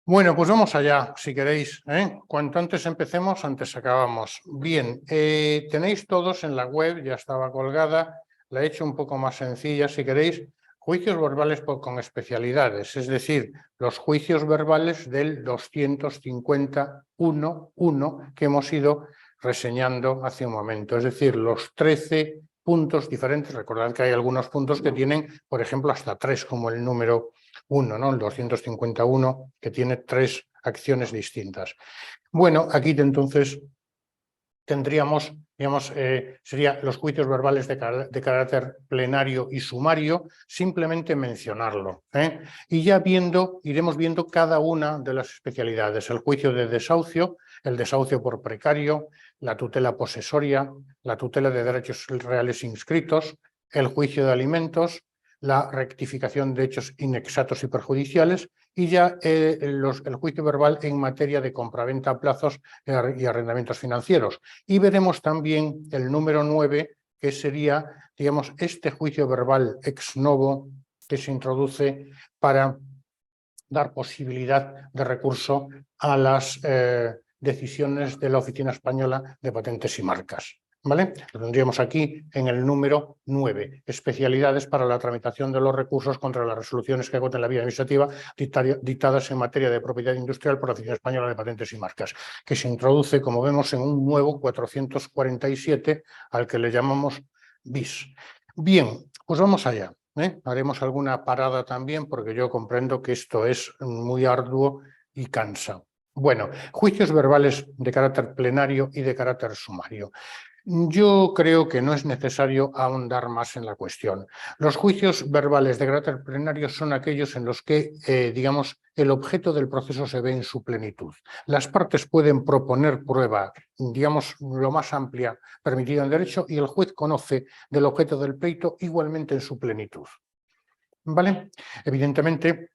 Bueno, pues vamos allá, si queréis, ¿eh? Cuanto antes empecemos, antes acabamos. Bien, tenéis todos en la web, ya estaba colgada, la he hecho un poco más sencilla, si queréis, juicios verbales con especialidades, es decir, los juicios verbales del 251.1 que hemos ido reseñando hace un momento, es decir, los 13 puntos diferentes. Recordad que hay algunos puntos que tienen, por ejemplo, hasta 3, como el número 1, ¿no? El 251, que tiene 3 acciones distintas. Bueno, aquí entonces tendríamos, digamos, serían los juicios verbales de carácter plenario y sumario, simplemente mencionarlo, ¿eh? Y ya iremos viendo cada una de las especialidades: el juicio de desahucio, el desahucio por precario, la tutela posesoria, la tutela de derechos reales inscritos, el juicio de alimentos, la rectificación de hechos inexactos y perjudiciales, y ya el juicio verbal en materia de compraventa a plazos y arrendamientos financieros. Y veremos también el número 9, que sería, digamos, este juicio verbal ex novo que se introduce para dar posibilidad de recurso a las decisiones de la Oficina Española de Patentes y Marcas. ¿Vale? Lo tendríamos aquí en el número 9, especialidades para la tramitación de los recursos contra las resoluciones que agoten la vía administrativa dictadas en materia de propiedad industrial por la Oficina Española de Patentes y Marcas, que se introduce, como vemos, en un nuevo 447 al que le llamamos bis. Bien, pues vamos allá. Haremos alguna parada también, porque yo comprendo que esto es muy arduo y cansa. Bueno, juicios verbales de carácter plenario y de carácter sumario. Yo creo que no es necesario ahondar más en la cuestión. Los juicios verbales de carácter plenario son aquellos en los que, digamos, el objeto del proceso se ve en su plenitud. Las partes pueden proponer prueba, digamos, lo más amplia permitida en derecho, y el juez conoce del objeto del pleito igualmente en su plenitud. ¿Vale? Evidentemente,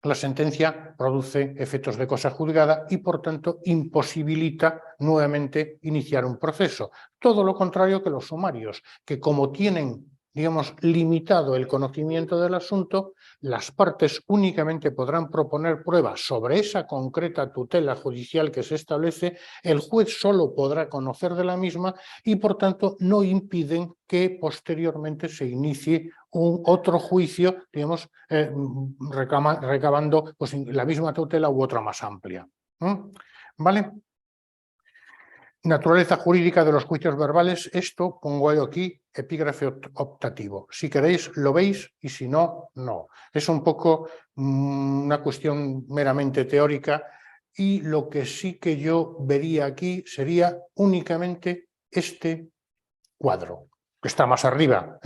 la sentencia produce efectos de cosa juzgada y, por tanto, imposibilita nuevamente iniciar un proceso. Todo lo contrario que los sumarios, que como tienen, digamos, limitado el conocimiento del asunto, las partes únicamente podrán proponer pruebas sobre esa concreta tutela judicial que se establece, el juez solo podrá conocer de la misma y, por tanto, no impiden que posteriormente se inicie otro juicio, digamos, recabando pues, la misma tutela u otra más amplia. ¿Vale? Naturaleza jurídica de los juicios verbales. Esto pongo yo aquí epígrafe optativo. Si queréis lo veis y si no, no. Es un poco una cuestión meramente teórica, y lo que sí que yo vería aquí sería únicamente este cuadro, que está más arriba,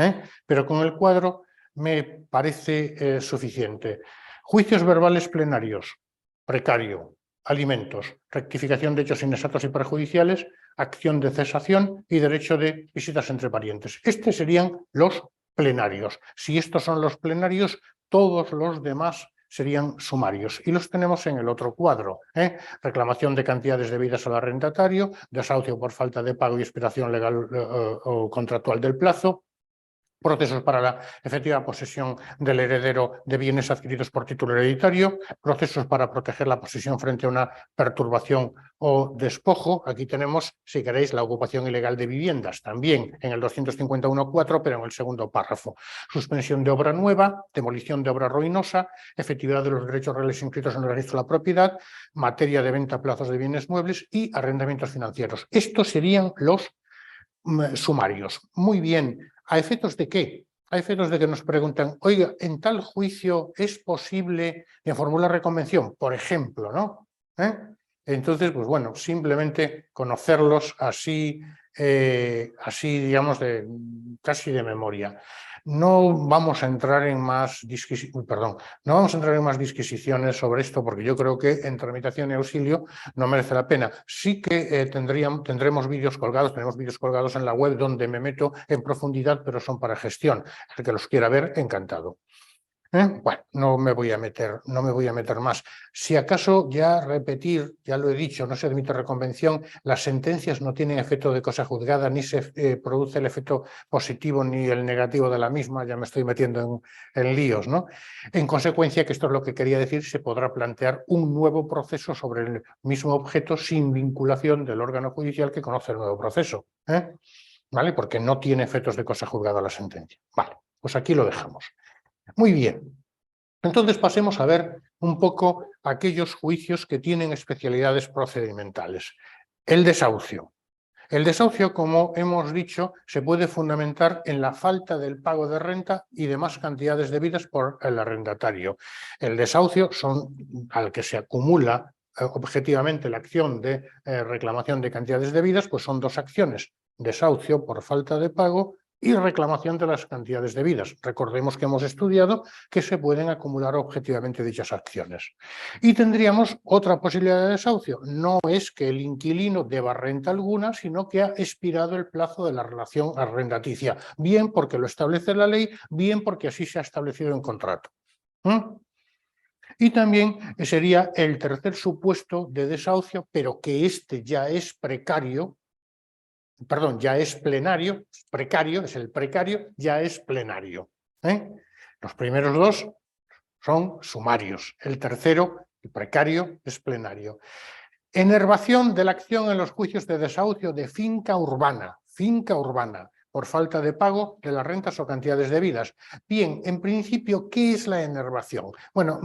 pero con el cuadro me parece suficiente. Juicios verbales plenarios: precario, alimentos, rectificación de hechos inexactos y perjudiciales, acción de cesación y derecho de visitas entre parientes. Estos serían los plenarios. Si estos son los plenarios, todos los demás serían sumarios, y los tenemos en el otro cuadro. Reclamación de cantidades debidas al arrendatario, desahucio por falta de pago y expiración legal o contractual del plazo, procesos para la efectiva posesión del heredero de bienes adquiridos por título hereditario, procesos para proteger la posesión frente a una perturbación o despojo. Aquí tenemos, si queréis, la ocupación ilegal de viviendas, también en el 251.4, pero en el segundo párrafo. Suspensión de obra nueva, demolición de obra ruinosa, efectividad de los derechos reales inscritos en el registro de la propiedad, materia de venta a plazos de bienes muebles y arrendamientos financieros. Estos serían los sumarios. Muy bien. ¿A efectos de qué? A efectos de que nos preguntan, oiga, ¿en tal juicio es posible formular reconvención? Por ejemplo, ¿no? Entonces, pues bueno, simplemente conocerlos así, digamos, casi de memoria. No vamos a entrar en más disquisiciones sobre esto, porque yo creo que en tramitación y auxilio no merece la pena. Sí que tenemos vídeos colgados en la web donde me meto en profundidad, pero son para gestión. El que los quiera ver, encantado. Bueno, no me voy a meter más. Si acaso ya repetir, ya lo he dicho, no se admite reconvención, las sentencias no tienen efecto de cosa juzgada, ni se produce el efecto positivo ni el negativo de la misma, ya me estoy metiendo en líos, ¿no? En consecuencia, que esto es lo que quería decir, se podrá plantear un nuevo proceso sobre el mismo objeto sin vinculación del órgano judicial que conoce el nuevo proceso, ¿vale? Porque no tiene efectos de cosa juzgada la sentencia. Vale, pues aquí lo dejamos. Muy bien. Entonces pasemos a ver un poco aquellos juicios que tienen especialidades procedimentales. El desahucio. El desahucio, como hemos dicho, se puede fundamentar en la falta del pago de renta y demás cantidades debidas por el arrendatario. El desahucio son al que se acumula objetivamente la acción de reclamación de cantidades debidas, pues son dos acciones: desahucio por falta de pago y reclamación de las cantidades debidas. Recordemos que hemos estudiado que se pueden acumular objetivamente dichas acciones. Y tendríamos otra posibilidad de desahucio. No es que el inquilino deba renta alguna, sino que ha expirado el plazo de la relación arrendaticia, bien porque lo establece la ley, bien porque así se ha establecido en contrato. Y también sería el tercer supuesto de desahucio, pero que este ya es precario, perdón, ya es plenario, precario, es el precario, ya es plenario. Los primeros dos son sumarios, el tercero, el precario, es plenario. Enervación de la acción en los juicios de desahucio de finca urbana, por falta de pago de las rentas o cantidades debidas. Bien, en principio, ¿qué es la enervación? Bueno,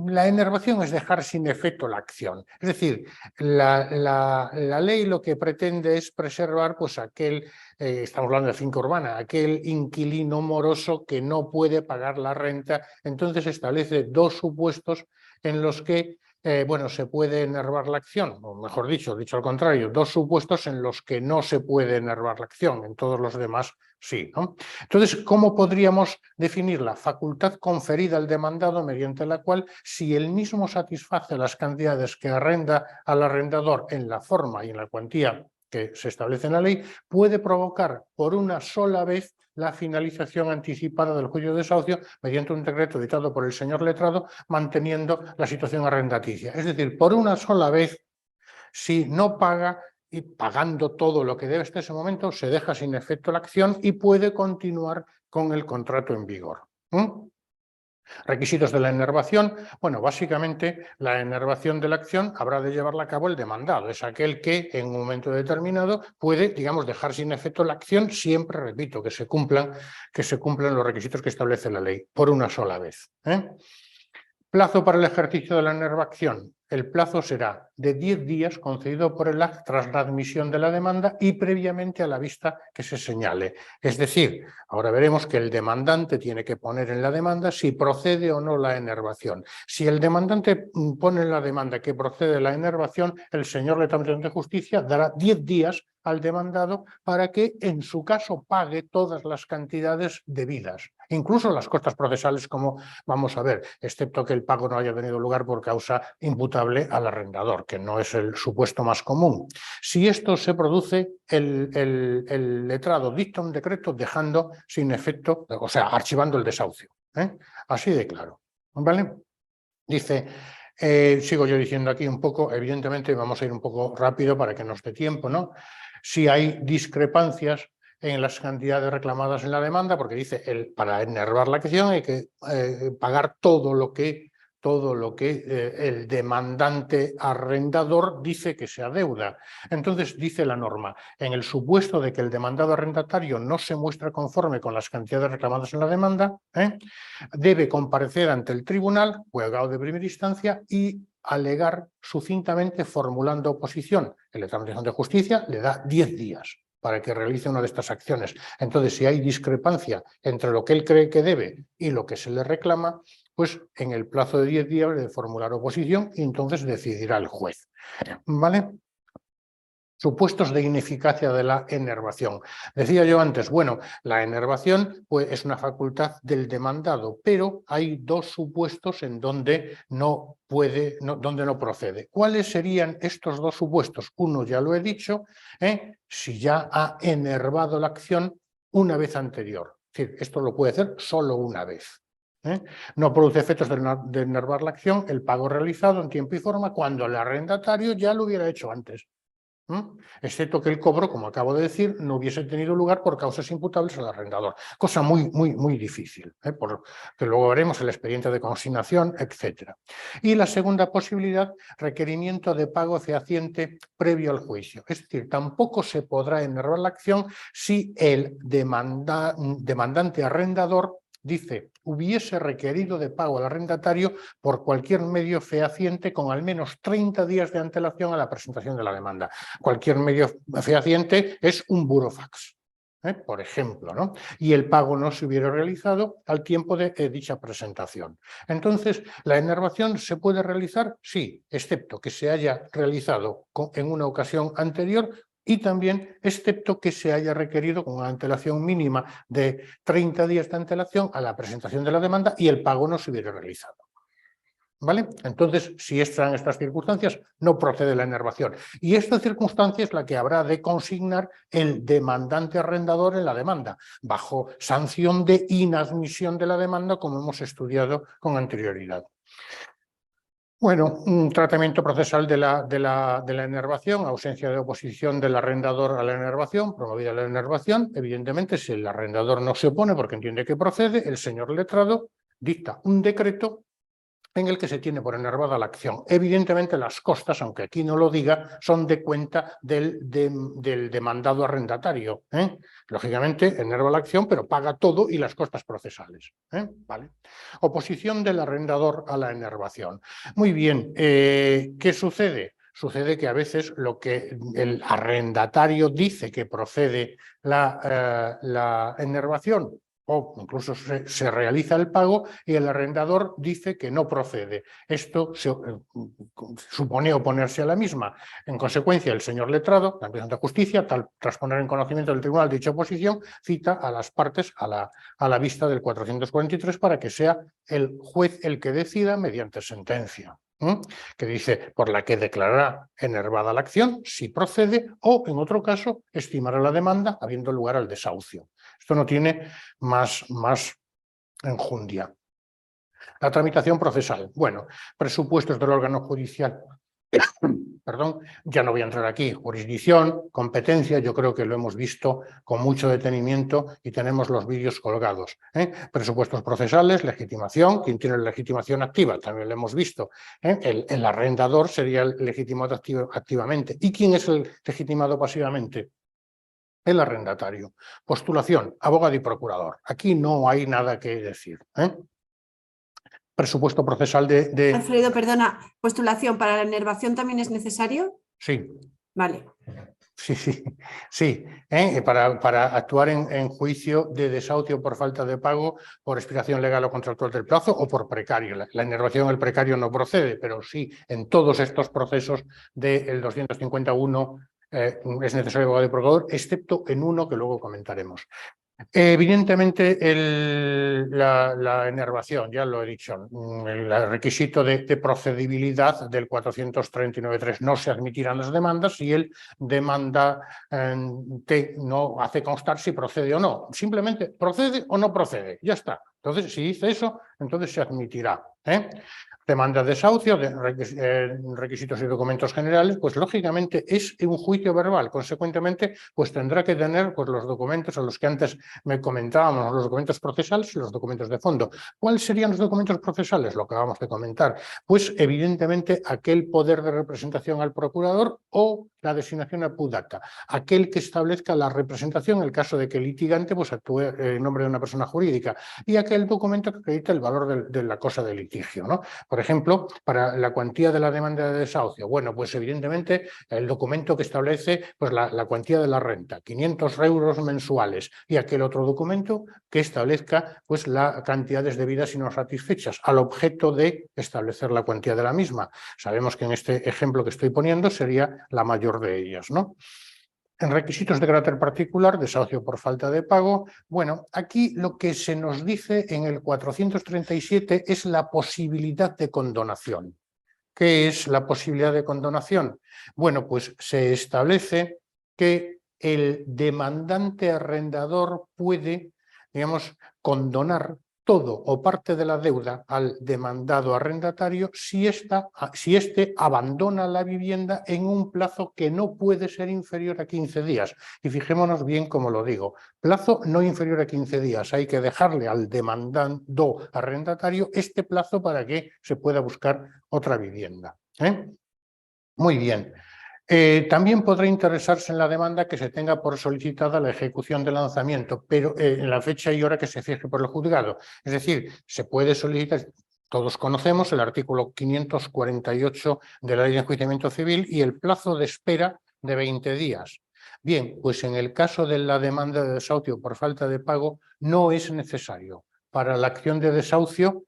la enervación es dejar sin efecto la acción. Es decir, la ley lo que pretende es preservar pues aquel, estamos hablando de finca urbana, aquel inquilino moroso que no puede pagar la renta. Entonces establece dos supuestos en los que bueno, se puede enervar la acción, o mejor dicho al contrario, dos supuestos en los que no se puede enervar la acción, en todos los demás sí, ¿no? Entonces, ¿cómo podríamos definir la facultad conferida al demandado mediante la cual, si él mismo satisface las cantidades que arrenda al arrendador en la forma y en la cuantía que se establece en la ley, puede provocar por una sola vez la finalización anticipada del juicio de desahucio mediante un decreto dictado por el señor letrado, manteniendo la situación arrendaticia? Es decir, por una sola vez, si no paga y pagando todo lo que debe hasta ese momento, se deja sin efecto la acción y puede continuar con el contrato en vigor. Requisitos de la enervación. Bueno, básicamente la enervación de la acción habrá de llevarla a cabo el demandado. Es aquel que en un momento determinado puede, digamos, dejar sin efecto la acción, siempre, repito, que se cumplan los requisitos que establece la ley, por una sola vez. Plazo para el ejercicio de la enervación. El plazo será de 10 días concedido por el acta tras la admisión de la demanda y previamente a la vista que se señale. Es decir, ahora veremos que el demandante tiene que poner en la demanda si procede o no la enervación. Si el demandante pone en la demanda que procede la enervación, el señor letrado de justicia dará 10 días al demandado para que en su caso pague todas las cantidades debidas, incluso las costas procesales, como vamos a ver, excepto que el pago no haya tenido lugar por causa imputable al arrendador, que no es el supuesto más común. Si esto se produce, el letrado dicta un decreto dejando sin efecto, o sea, archivando el desahucio. Así de claro. ¿Vale? Dice, sigo yo diciendo aquí un poco, evidentemente vamos a ir un poco rápido para que nos dé tiempo, ¿no? Si hay discrepancias en las cantidades reclamadas en la demanda, porque dice, para enervar la acción hay que pagar todo lo que el demandante arrendador dice que se adeuda. Entonces dice la norma, en el supuesto de que el demandado arrendatario no se muestre conforme con las cantidades reclamadas en la demanda, debe comparecer ante el tribunal, juzgado de primera instancia, y alegar sucintamente formulando oposición. El letrado de justicia le da 10 días para que realice una de estas acciones. Entonces, si hay discrepancia entre lo que él cree que debe y lo que se le reclama, pues en el plazo de 10 días debe formular oposición y entonces decidirá el juez. ¿Vale? Supuestos de ineficacia de la enervación. Decía yo antes, bueno, la enervación pues, es una facultad del demandado, pero hay dos supuestos en donde no procede. ¿Cuáles serían estos dos supuestos? Uno ya lo he dicho, si ya ha enervado la acción una vez anterior. Es decir, esto lo puede hacer solo una vez. No produce efectos de enervar la acción el pago realizado en tiempo y forma cuando el arrendatario ya lo hubiera hecho antes. Excepto que el cobro, como acabo de decir, no hubiese tenido lugar por causas imputables al arrendador. Cosa muy difícil, que luego veremos el expediente de consignación, etc. Y la segunda posibilidad, requerimiento de pago fehaciente previo al juicio. Es decir, tampoco se podrá enervar la acción si el demandante arrendador dice, hubiese requerido de pago al arrendatario por cualquier medio fehaciente con al menos 30 días de antelación a la presentación de la demanda. Cualquier medio fehaciente es un burofax, por ejemplo, ¿no? Y el pago no se hubiera realizado al tiempo de dicha presentación. Entonces, ¿la enervación se puede realizar? Sí, excepto que se haya realizado en una ocasión anterior y también excepto que se haya requerido con una antelación mínima de 30 días de antelación a la presentación de la demanda y el pago no se hubiera realizado. ¿Vale? Entonces, si están estas circunstancias, no procede la enervación. Y esta circunstancia es la que habrá de consignar el demandante arrendador en la demanda, bajo sanción de inadmisión de la demanda, como hemos estudiado con anterioridad. Bueno, un tratamiento procesal de la enervación, ausencia de oposición del arrendador a la enervación, promovida la enervación. Evidentemente, si el arrendador no se opone porque entiende que procede, el señor letrado dicta un decreto en el que se tiene por enervada la acción. Evidentemente las costas, aunque aquí no lo diga, son de cuenta del demandado arrendatario. Lógicamente enerva la acción, pero paga todo y las costas procesales. ¿Vale? Oposición del arrendador a la enervación. Muy bien, ¿qué sucede? Sucede que a veces lo que el arrendatario dice que procede la enervación, o incluso se realiza el pago y el arrendador dice que no procede. Esto supone oponerse a la misma. En consecuencia, el señor letrado, la Administración de Justicia, tras poner en conocimiento del tribunal dicha oposición, cita a las partes a la vista del 443 para que sea el juez el que decida mediante sentencia. Que dice, por la que declarará enervada la acción, si procede, o en otro caso, estimará la demanda habiendo lugar al desahucio. Esto no tiene más enjundia. La tramitación procesal. Bueno, presupuestos del órgano judicial. Perdón, ya no voy a entrar aquí. Jurisdicción, competencia, yo creo que lo hemos visto con mucho detenimiento y tenemos los vídeos colgados. Presupuestos procesales, legitimación, quien tiene legitimación activa, también lo hemos visto. El arrendador sería el legitimado activamente. ¿Y quién es el legitimado pasivamente? El arrendatario. Postulación, abogado y procurador. Aquí no hay nada que decir. Presupuesto procesal de... Alfredo, perdona, postulación para la enervación también es necesario. Sí. Vale. Sí. Para actuar en juicio de desahucio por falta de pago, por expiración legal o contractual del plazo o por precario. La enervación del precario no procede, pero sí en todos estos procesos del 251 es necesario abogado y procurador, excepto en uno que luego comentaremos. Evidentemente, la enervación, ya lo he dicho, el requisito de procedibilidad del 439.3 no se admitirán las demandas si el demandante no hace constar si procede o no. Simplemente procede o no procede, ya está. Entonces, si dice eso, entonces se admitirá. Demanda de desahucio, requisitos y documentos generales, pues lógicamente es un juicio verbal. Consecuentemente, pues tendrá que tener pues, los documentos a los que antes me comentábamos, los documentos procesales y los documentos de fondo. ¿Cuáles serían los documentos procesales? Lo que acabamos de comentar. Pues evidentemente aquel poder de representación al procurador o la designación a pudacta, aquel que establezca la representación en el caso de que el litigante pues, actúe en nombre de una persona jurídica y aquel documento que acredita el valor de la cosa de litigio, ¿no? Por ejemplo, para la cuantía de la demanda de desahucio, bueno, pues evidentemente el documento que establece pues, la cuantía de la renta, 500 euros mensuales, y aquel otro documento que establezca pues, las cantidades debidas y no satisfechas, al objeto de establecer la cuantía de la misma. Sabemos que en este ejemplo que estoy poniendo sería la mayor de ellas, ¿no? En requisitos de carácter particular, desahucio por falta de pago, bueno, aquí lo que se nos dice en el 437 es la posibilidad de condonación. ¿Qué es la posibilidad de condonación? Bueno, pues se establece que el demandante arrendador puede, digamos, condonar todo o parte de la deuda al demandado arrendatario si éste abandona la vivienda en un plazo que no puede ser inferior a 15 días. Y fijémonos bien cómo lo digo, plazo no inferior a 15 días. Hay que dejarle al demandado arrendatario este plazo para que se pueda buscar otra vivienda. Muy bien. También podrá interesarse en la demanda que se tenga por solicitada la ejecución del lanzamiento, pero en la fecha y hora que se fije por el juzgado. Es decir, se puede solicitar, todos conocemos el artículo 548 de la Ley de Enjuiciamiento Civil y el plazo de espera de 20 días. Bien, pues en el caso de la demanda de desahucio por falta de pago no es necesario. Para la acción de desahucio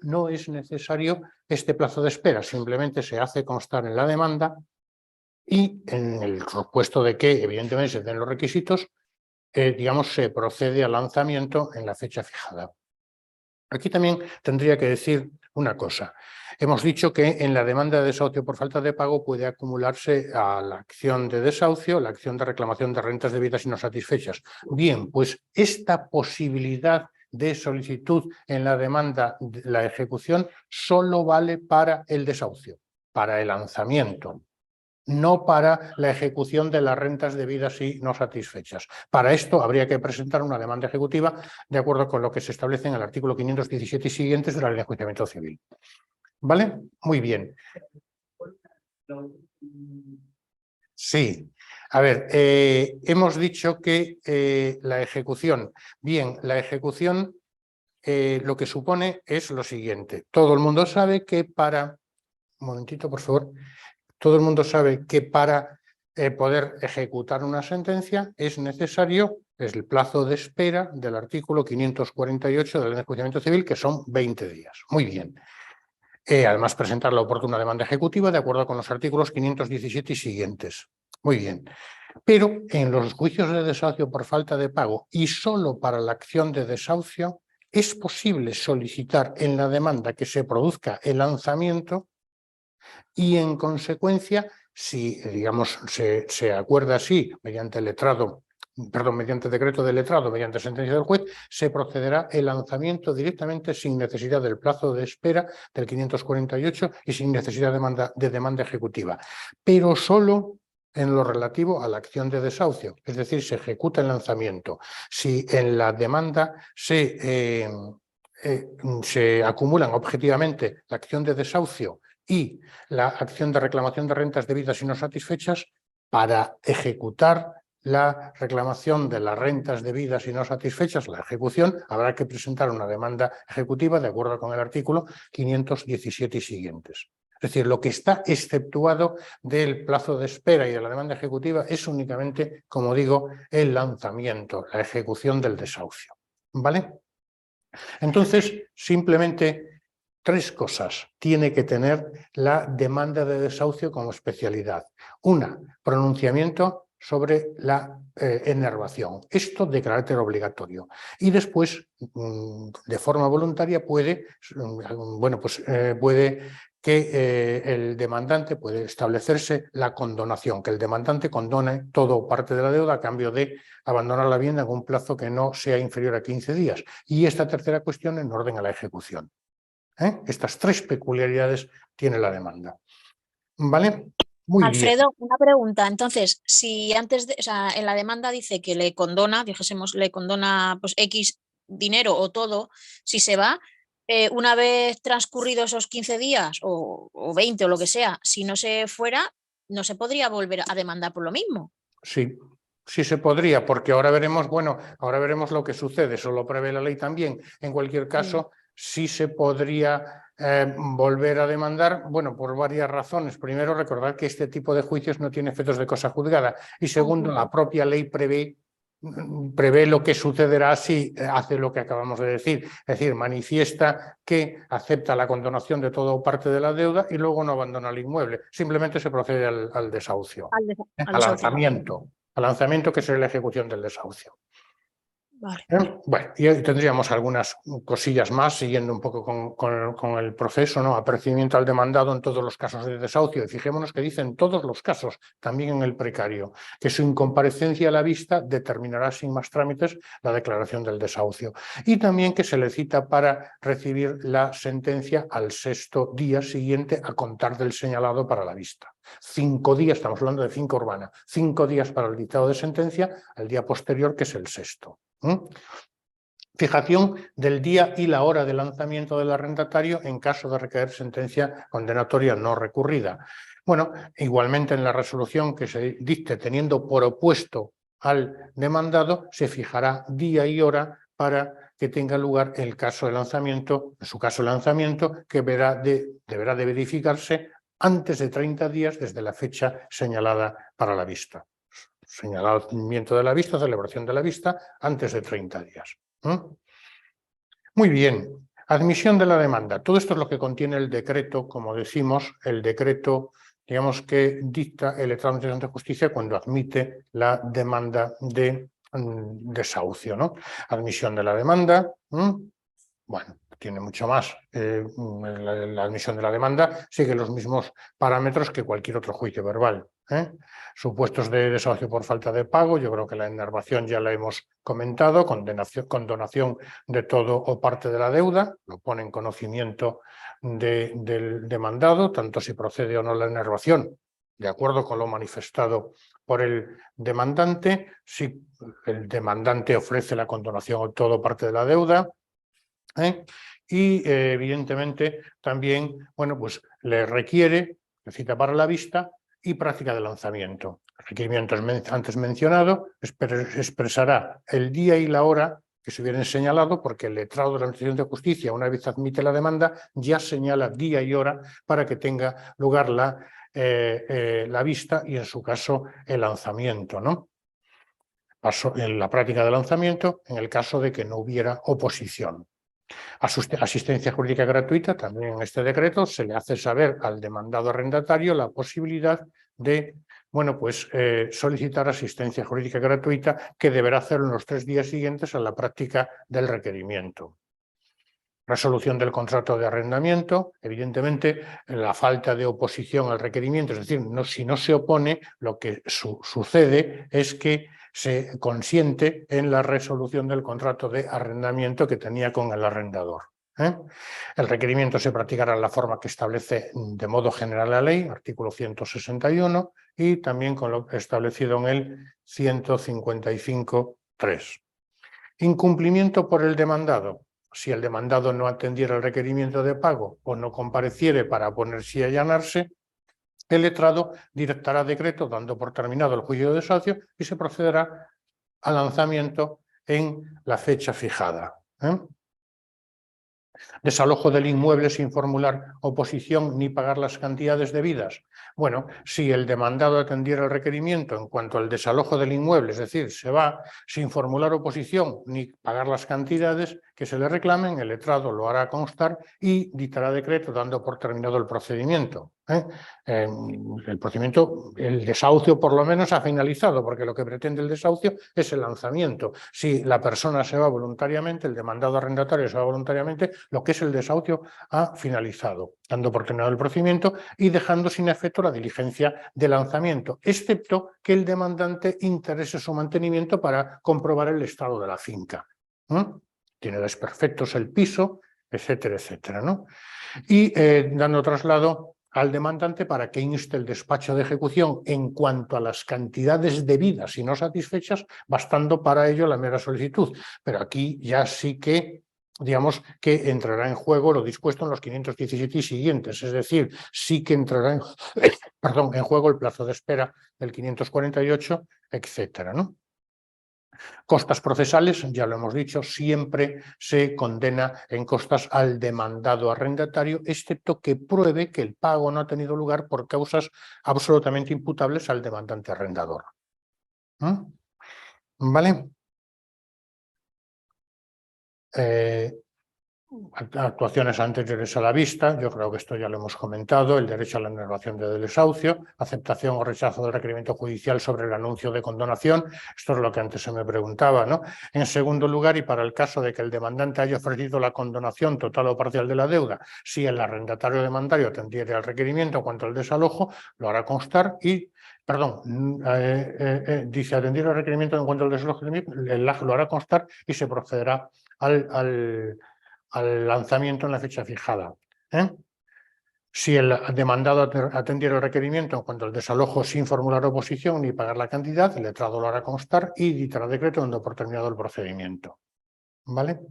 no es necesario este plazo de espera, simplemente se hace constar en la demanda y en el supuesto de que evidentemente se den los requisitos, digamos, se procede al lanzamiento en la fecha fijada. Aquí también tendría que decir una cosa. Hemos dicho que en la demanda de desahucio por falta de pago puede acumularse a la acción de desahucio, la acción de reclamación de rentas debidas y no satisfechas. Bien, pues esta posibilidad de solicitud en la demanda de la ejecución solo vale para el desahucio, para el lanzamiento, no para la ejecución de las rentas debidas y no satisfechas. Para esto habría que presentar una demanda ejecutiva de acuerdo con lo que se establece en el artículo 517 y siguientes de la Ley de Enjuiciamiento Civil. ¿Vale? Muy bien. Sí. A ver, hemos dicho que la ejecución, la ejecución lo que supone es lo siguiente. Todo el mundo sabe que para... Un momentito, por favor. Todo el mundo sabe que para poder ejecutar una sentencia es necesario el plazo de espera del artículo 548 de la Ley de Enjuiciamiento Civil, que son 20 días. Muy bien. Además, presentar la oportuna demanda ejecutiva de acuerdo con los artículos 517 y siguientes. Muy bien. Pero en los juicios de desahucio por falta de pago y solo para la acción de desahucio es posible solicitar en la demanda que se produzca el lanzamiento y en consecuencia, si digamos se acuerda así mediante mediante decreto del letrado, mediante sentencia del juez, se procederá el lanzamiento directamente sin necesidad del plazo de espera del 548 y sin necesidad de demanda ejecutiva, pero solo en lo relativo a la acción de desahucio, es decir, se ejecuta el lanzamiento. Si en la demanda se acumulan objetivamente la acción de desahucio y la acción de reclamación de rentas debidas y no satisfechas, para ejecutar la reclamación de las rentas debidas y no satisfechas, la ejecución, habrá que presentar una demanda ejecutiva de acuerdo con el artículo 517 y siguientes. Es decir, lo que está exceptuado del plazo de espera y de la demanda ejecutiva es únicamente, como digo, el lanzamiento, la ejecución del desahucio. ¿Vale? Entonces, simplemente 3 cosas tiene que tener la demanda de desahucio como especialidad. Una, pronunciamiento sobre la enervación. Esto de carácter obligatorio. Y después, de forma voluntaria, puede que el demandante puede establecerse la condonación, que el demandante condone todo o parte de la deuda a cambio de abandonar la vivienda en un plazo que no sea inferior a 15 días. Y esta tercera cuestión en orden a la ejecución. Estas 3 peculiaridades tiene la demanda. ¿Vale? Muy Alfredo, bien. una pregunta. Entonces, si antes de, o sea, en la demanda dice que le condona, dijésemos, le condona pues X dinero o todo, si se va, una vez transcurridos esos 15 días o 20 o lo que sea, si no se fuera, no se podría volver a demandar por lo mismo. Sí, sí se podría, porque ahora veremos lo que sucede, eso lo prevé la ley también. En cualquier caso, sí se podría volver a demandar, bueno, por varias razones. Primero, recordar que este tipo de juicios no tiene efectos de cosa juzgada. Y segundo, la propia ley prevé lo que sucederá si hace lo que acabamos de decir. Es decir, manifiesta que acepta la condonación de todo o parte de la deuda y luego no abandona el inmueble. Simplemente se procede al desahucio. Al lanzamiento, que es la ejecución del desahucio. Vale. Bueno, y tendríamos algunas cosillas más, siguiendo un poco con el proceso, ¿no? Apercibimiento al demandado en todos los casos de desahucio. Y fijémonos que dice en todos los casos, también en el precario, que su incomparecencia a la vista determinará sin más trámites la declaración del desahucio. Y también que se le cita para recibir la sentencia al 6º día siguiente a contar del señalado para la vista. 5 días, estamos hablando de finca urbana, 5 días para el dictado de sentencia, al día posterior, que es el 6º. Fijación del día y la hora de lanzamiento del arrendatario en caso de recaer sentencia condenatoria no recurrida. Bueno, igualmente en la resolución que se dicte teniendo por opuesto al demandado, se fijará día y hora para que tenga lugar el caso de lanzamiento, en su caso de lanzamiento, que deberá de verificarse antes de 30 días desde la fecha señalada para la vista. Señalamiento de la vista, celebración de la vista, antes de 30 días. Muy bien, admisión de la demanda. Todo esto es lo que contiene el decreto, como decimos, el decreto, digamos, que dicta el letrado de justicia cuando admite la demanda de desahucio, ¿no? Admisión de la demanda. Bueno, tiene mucho más. La admisión de la demanda sigue los mismos parámetros que cualquier otro juicio verbal. Supuestos de desahucio por falta de pago, yo creo que la enervación ya la hemos comentado, condonación de todo o parte de la deuda, lo pone en conocimiento del demandado, tanto si procede o no la enervación, de acuerdo con lo manifestado por el demandante, si el demandante ofrece la condonación o todo o parte de la deuda, y evidentemente también, bueno, pues le requiere cita para la vista y práctica de lanzamiento. El requerimiento antes mencionado expresará el día y la hora que se hubieran señalado, porque el letrado de la Administración de Justicia, una vez admite la demanda, ya señala día y hora para que tenga lugar la vista y, en su caso, el lanzamiento, ¿no? Paso en la práctica de lanzamiento en el caso de que no hubiera oposición. Asistencia jurídica gratuita, también en este decreto se le hace saber al demandado arrendatario la posibilidad de, bueno, pues solicitar asistencia jurídica gratuita, que deberá hacerlo en los 3 días siguientes a la práctica del requerimiento. Resolución del contrato de arrendamiento, evidentemente la falta de oposición al requerimiento, es decir, si no se opone, lo que sucede es que se consiente en la resolución del contrato de arrendamiento que tenía con el arrendador. El requerimiento se practicará en la forma que establece de modo general la ley, artículo 161, y también con lo establecido en el 155.3. Incumplimiento por el demandado. Si el demandado no atendiera el requerimiento de pago o no compareciere para oponerse y allanarse, el letrado dictará decreto dando por terminado el juicio de desahucio y se procederá al lanzamiento en la fecha fijada. Desalojo del inmueble sin formular oposición ni pagar las cantidades debidas. Bueno, si el demandado atendiera el requerimiento en cuanto al desalojo del inmueble, es decir, se va sin formular oposición ni pagar las cantidades que se le reclamen, el letrado lo hará constar y dictará decreto dando por terminado el procedimiento. El procedimiento, el desahucio por lo menos ha finalizado, porque lo que pretende el desahucio es el lanzamiento. Si la persona se va voluntariamente, el demandado arrendatario se va voluntariamente, lo que es el desahucio ha finalizado, dando por terminado el procedimiento y dejando sin efecto la diligencia de lanzamiento, excepto que el demandante interese su mantenimiento para comprobar el estado de la finca. Tiene desperfectos el piso, etcétera, etcétera, ¿no? Y dando traslado al demandante para que inste el despacho de ejecución en cuanto a las cantidades debidas y no satisfechas, bastando para ello la mera solicitud. Pero aquí ya sí que, digamos, que entrará en juego lo dispuesto en los 517 y siguientes, es decir, sí que entrará en juego el plazo de espera del 548, etcétera, ¿no? Costas procesales, ya lo hemos dicho, siempre se condena en costas al demandado arrendatario, excepto que pruebe que el pago no ha tenido lugar por causas absolutamente imputables al demandante arrendador. ¿Vale? Actuaciones anteriores a la vista, yo creo que esto ya lo hemos comentado, el derecho a la enervación de desahucio, aceptación o rechazo del requerimiento judicial sobre el anuncio de condonación, esto es lo que antes se me preguntaba, ¿no? En segundo lugar, y para el caso de que el demandante haya ofrecido la condonación total o parcial de la deuda, si el arrendatario demandario atendiere al requerimiento en cuanto al desalojo, lo hará constar y dice atendiere al requerimiento en cuanto al desalojo, lo hará constar y se procederá al lanzamiento en la fecha fijada. Si el demandado atendiera el requerimiento en cuanto al desalojo sin formular oposición ni pagar la cantidad, el letrado lo hará constar y dictará decreto dando por terminado el procedimiento. ¿Vale?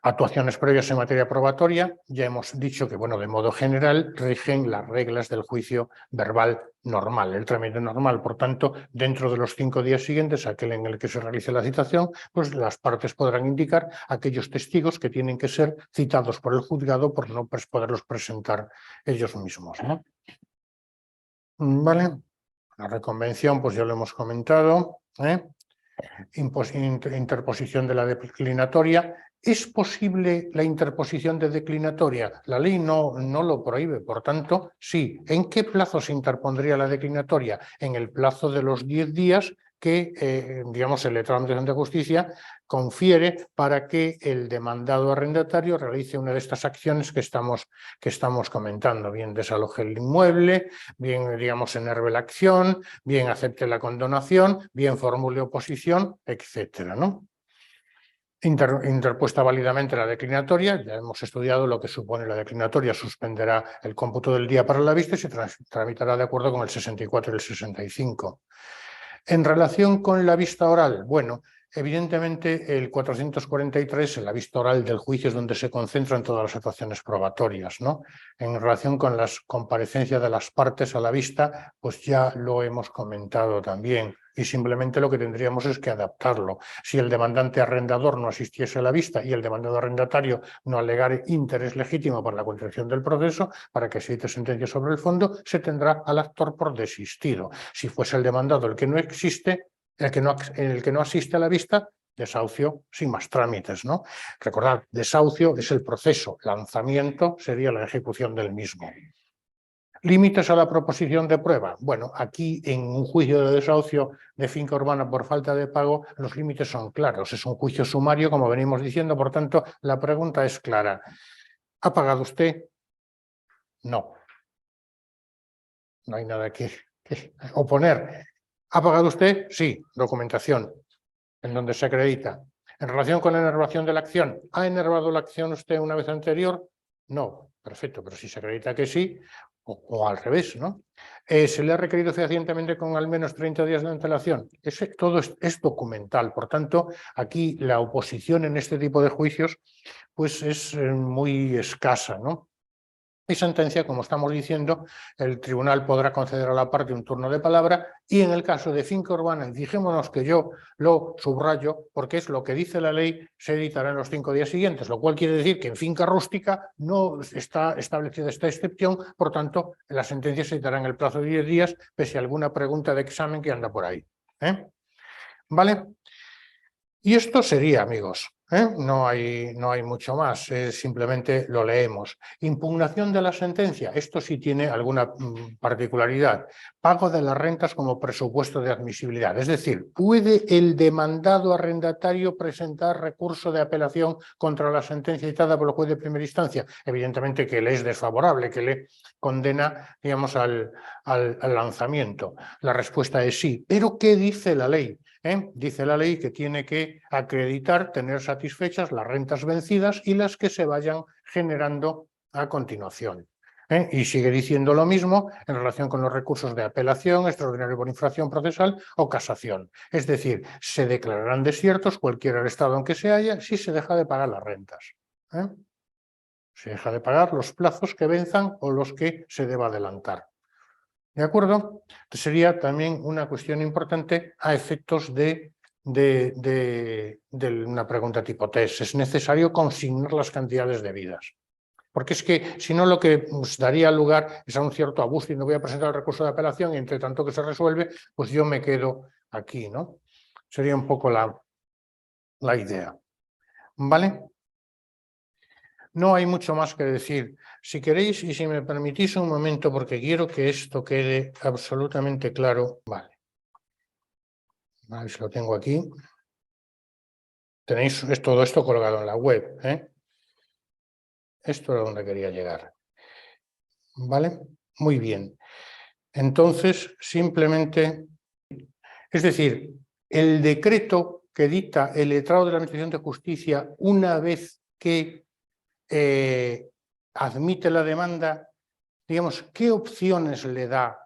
Actuaciones previas en materia probatoria, ya hemos dicho que, bueno, de modo general, rigen las reglas del juicio verbal normal, el trámite normal. Por tanto, dentro de los 5 días siguientes, aquel en el que se realice la citación, pues las partes podrán indicar aquellos testigos que tienen que ser citados por el juzgado por no poderlos presentar ellos mismos, ¿no? ¿Vale? La reconvención, pues ya lo hemos comentado, interposición de la declinatoria. ¿Es posible la interposición de declinatoria? La ley no lo prohíbe, por tanto, sí. ¿En qué plazo se interpondría la declinatoria? En el plazo de los 10 días que, digamos, el letrado de justicia confiere para que el demandado arrendatario realice una de estas acciones que estamos comentando, bien desaloje el inmueble, bien, digamos, enerve la acción, bien acepte la condonación, bien formule oposición, etcétera, ¿no? Interpuesta válidamente la declinatoria, ya hemos estudiado lo que supone la declinatoria, suspenderá el cómputo del día para la vista y se tramitará de acuerdo con el 64 y el 65. En relación con la vista oral, bueno, evidentemente el 443, la vista oral del juicio, es donde se concentran todas las actuaciones probatorias, ¿no? En relación con las comparecencias de las partes a la vista, pues ya lo hemos comentado también. Y simplemente lo que tendríamos es que adaptarlo. Si el demandante arrendador no asistiese a la vista y el demandado arrendatario no alegare interés legítimo para la continuación del proceso, para que se dicte sentencia sobre el fondo, se tendrá al actor por desistido. Si fuese el demandado el que no existe, el que no asiste a la vista, desahucio sin más trámites, ¿no? Recordad, desahucio es el proceso, lanzamiento sería la ejecución del mismo. Límites a la proposición de prueba. Bueno, aquí en un juicio de desahucio de finca urbana por falta de pago, los límites son claros. Es un juicio sumario, como venimos diciendo, por tanto, la pregunta es clara. ¿Ha pagado usted? No. No hay nada que oponer. ¿Ha pagado usted? Sí. Documentación, en donde se acredita. En relación con la enervación de la acción, ¿ha enervado la acción usted una vez anterior? No. Perfecto, pero si se acredita que sí, o al revés, ¿no? ¿Se le ha requerido fehacientemente con al menos 30 días de antelación? Todo es documental, por tanto, aquí la oposición en este tipo de juicios pues es muy escasa, ¿no? Y sentencia, como estamos diciendo, el tribunal podrá conceder a la parte un turno de palabra y en el caso de finca urbana, fijémonos que yo lo subrayo porque es lo que dice la ley, se editará en los 5 días siguientes, lo cual quiere decir que en finca rústica no está establecida esta excepción, por tanto, la sentencia se editará en el plazo de 10 días, pese a alguna pregunta de examen que anda por ahí. ¿Vale? Y esto sería, amigos, no hay mucho más, simplemente lo leemos. Impugnación de la sentencia, esto sí tiene alguna particularidad. Pago de las rentas como presupuesto de admisibilidad, es decir, ¿puede el demandado arrendatario presentar recurso de apelación contra la sentencia dictada por el juez de primera instancia? Evidentemente que le es desfavorable, que le condena, digamos, al lanzamiento. La respuesta es sí, pero ¿qué dice la ley? Dice la ley que tiene que acreditar, tener satisfechas las rentas vencidas y las que se vayan generando a continuación. Y sigue diciendo lo mismo en relación con los recursos de apelación, extraordinario por infracción procesal o casación. Es decir, se declararán desiertos cualquier estado en que se haya si se deja de pagar las rentas. Se deja de pagar los plazos que venzan o los que se deba adelantar. ¿De acuerdo? Sería también una cuestión importante a efectos de una pregunta tipo test. ¿Es necesario consignar las cantidades debidas? Porque es que si no lo que daría lugar es a un cierto abuso y no voy a presentar el recurso de apelación y entre tanto que se resuelve, pues yo me quedo aquí, ¿no? Sería un poco la idea. ¿Vale? No hay mucho más que decir. Si queréis y si me permitís un momento, porque quiero que esto quede absolutamente claro. Vale. A ver si lo tengo aquí. Tenéis todo esto colgado en la web, ¿eh? Esto era donde quería llegar. ¿Vale? Muy bien. Entonces, simplemente, es decir, el decreto que dicta el letrado de la Administración de Justicia una vez que admite la demanda, digamos, ¿qué opciones le da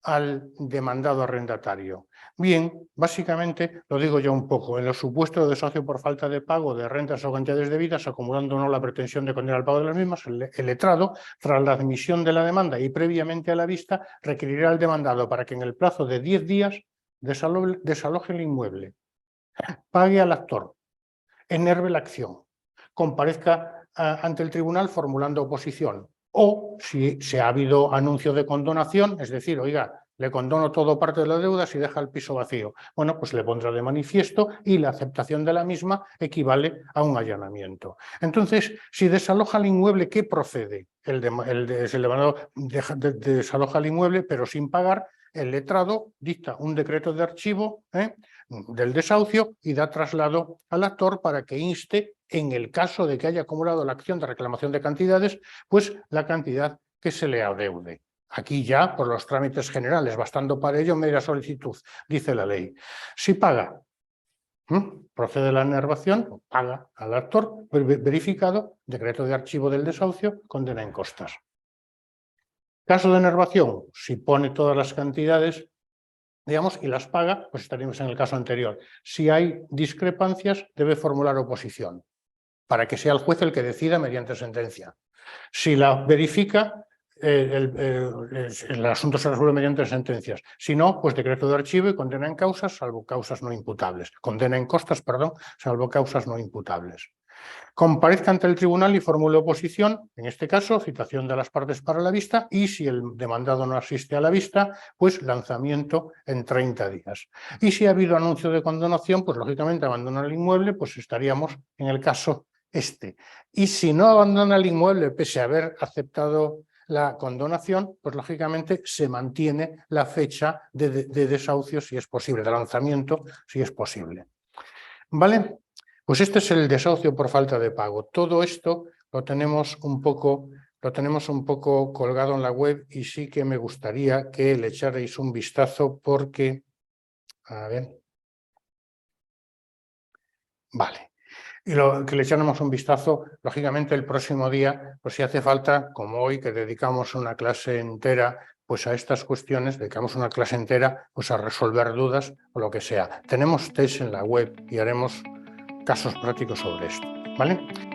al demandado arrendatario? Bien, básicamente, lo digo ya un poco, en los supuestos de desahucio por falta de pago de rentas o cantidades debidas, acumulando o no la pretensión de condenar al pago de las mismas, el letrado, tras la admisión de la demanda y previamente a la vista, requerirá al demandado para que en el plazo de 10 días desaloje el inmueble, pague al actor, enerve la acción, comparezca ante el tribunal formulando oposición, o si se ha habido anuncio de condonación, es decir, oiga, le condono todo parte de la deuda si deja el piso vacío. Bueno, pues le pondrá de manifiesto y la aceptación de la misma equivale a un allanamiento. Entonces, si desaloja el inmueble, ¿qué procede? El demandado desaloja el inmueble, pero sin pagar. El letrado dicta un decreto de archivo del desahucio y da traslado al actor para que inste, en el caso de que haya acumulado la acción de reclamación de cantidades, pues la cantidad que se le adeude. Aquí ya, por los trámites generales, bastando para ello media solicitud, dice la ley. Si paga, procede la enervación, paga al actor, verificado, decreto de archivo del desahucio, condena en costas. Caso de enervación, si pone todas las cantidades, digamos, y las paga, pues estaríamos en el caso anterior. Si hay discrepancias, debe formular oposición, para que sea el juez el que decida mediante sentencia. Si la verifica, el asunto se resuelve mediante sentencias. Si no, pues decreto de archivo y condena en causas, salvo causas no imputables. Condena en costas, perdón, salvo causas no imputables. Comparezca ante el tribunal y formule oposición, en este caso, citación de las partes para la vista, y si el demandado no asiste a la vista, pues lanzamiento en 30 días. Y si ha habido anuncio de condonación, pues lógicamente abandona el inmueble, pues estaríamos en el caso este. Y si no abandona el inmueble, pese a haber aceptado la condonación, pues lógicamente se mantiene la fecha de desahucio si es posible, de lanzamiento si es posible. ¿Vale? Pues este es el desahucio por falta de pago. Todo esto lo tenemos un poco colgado en la web y sí que me gustaría que le echarais un vistazo porque... A ver... Vale. Y que le echáramos un vistazo, lógicamente el próximo día, pues si hace falta, como hoy que dedicamos una clase entera pues a estas cuestiones, dedicamos una clase entera pues a resolver dudas o lo que sea. Tenemos test en la web y haremos casos prácticos sobre esto, ¿vale?